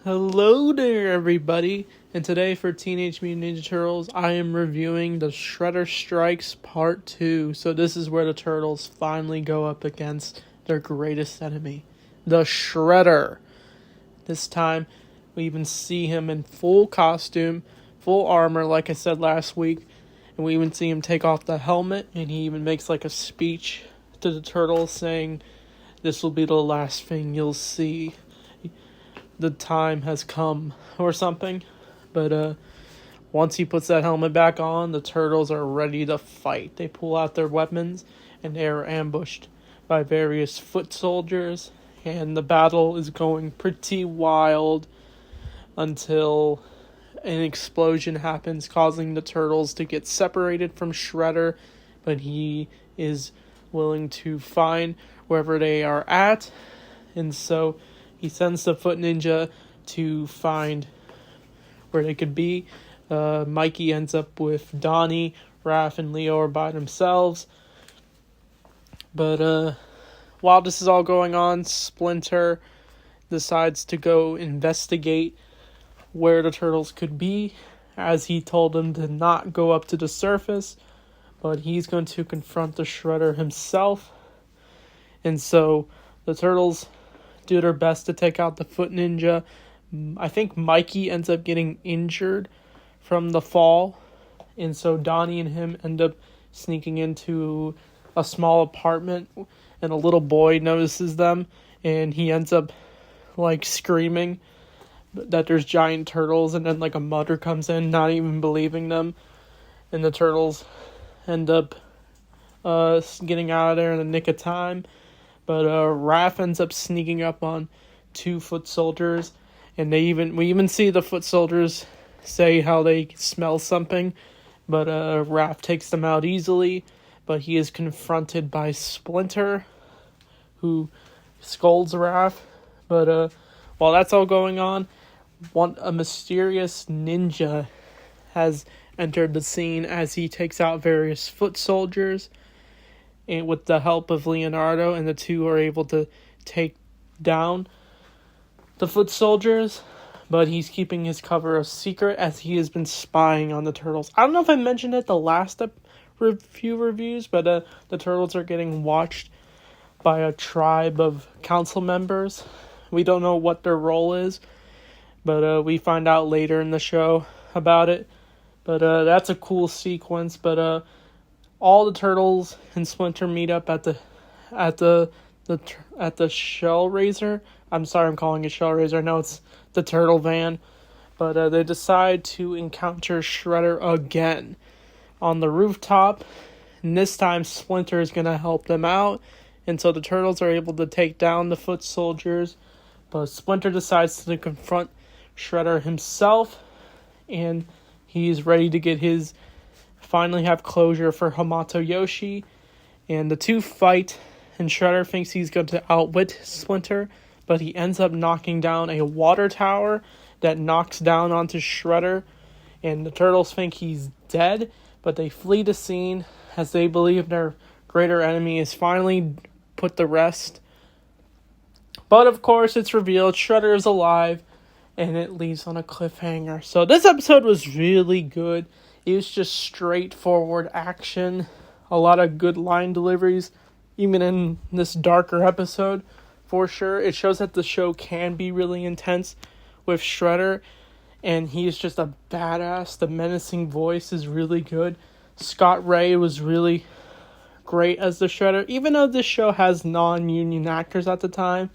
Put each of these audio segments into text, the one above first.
Hello there, everybody, and today for Teenage Mutant Ninja Turtles, I am reviewing the Shredder Strikes Part 2. So this is where the Turtles finally go up against their greatest enemy, the Shredder. This time, we even see him in full costume, full armor, like I said last week, and we even see him take off the helmet, and he even makes like a speech to the Turtles saying, "This will be the last thing you'll see. The time has come," or something. But once he puts that helmet back on, the Turtles are ready to fight. They pull out their weapons and they are ambushed by various foot soldiers, and the battle is going pretty wild until an explosion happens, causing the Turtles to get separated from Shredder, but he is willing to find wherever they are at, and so he sends the Foot Ninja to find where they could be. Mikey ends up with Donnie, Raph, and Leo are by themselves. But while this is all going on, Splinter decides to go investigate where the Turtles could be, as he told them to not go up to the surface, but he's going to confront the Shredder himself. And so the Turtles do their best to take out the Foot Ninja. I think Mikey ends up getting injured from the fall, and so Donnie and him end up sneaking into a small apartment, and a little boy notices them, and he ends up like screaming that there's giant turtles, and then like a mother comes in, not even believing them, and the Turtles end up getting out of there in the nick of time. But Raph ends up sneaking up on two foot soldiers, and we even see the foot soldiers say how they smell something, but Raph takes them out easily, but he is confronted by Splinter, who scolds Raph. But while that's all going on, a mysterious ninja has entered the scene as he takes out various foot soldiers, and with the help of Leonardo, and the two are able to take down the foot soldiers, but he's keeping his cover a secret as he has been spying on the Turtles. I don't know if I mentioned it the last few reviews, but the Turtles are getting watched by a tribe of council members. We don't know what their role is, but we find out later in the show about it. But that's a cool sequence. But all the Turtles and Splinter meet up at the Shell Raiser. I'm sorry, I'm calling it Shell Raiser. I know it's the Turtle Van, but they decide to encounter Shredder again on the rooftop, and this time Splinter is going to help them out, and so the Turtles are able to take down the foot soldiers, but Splinter decides to confront Shredder himself, and he's ready to finally have closure for Hamato Yoshi, and the two fight, and Shredder thinks he's going to outwit Splinter, but he ends up knocking down a water tower that knocks down onto Shredder, and the Turtles think he's dead, but they flee the scene as they believe their greater enemy is finally put to rest. But of course, it's revealed Shredder is alive, and it leaves on a cliffhanger. So this episode was really good. It was just straightforward action. A lot of good line deliveries, even in this darker episode, for sure. It shows that the show can be really intense with Shredder, and he's just a badass. The menacing voice is really good. Scott Ray was really great as the Shredder, even though this show has non-union actors at the time.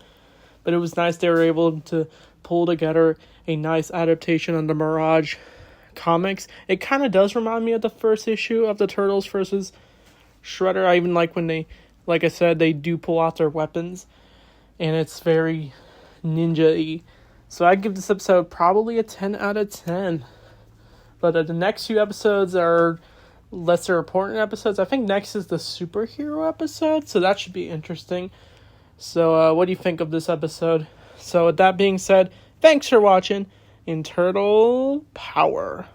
But it was nice they were able to pull together a nice adaptation of the Mirage comics. It kind of does remind me of the first issue of the Turtles versus Shredder. I even like when like I said, they do pull out their weapons, and it's very ninja-y. So I give this episode probably a 10 out of 10. But the next few episodes are lesser important episodes. I think next is the superhero episode, so that should be interesting. So what do you think of this episode? So with that being said, thanks for watching in Turtle Power.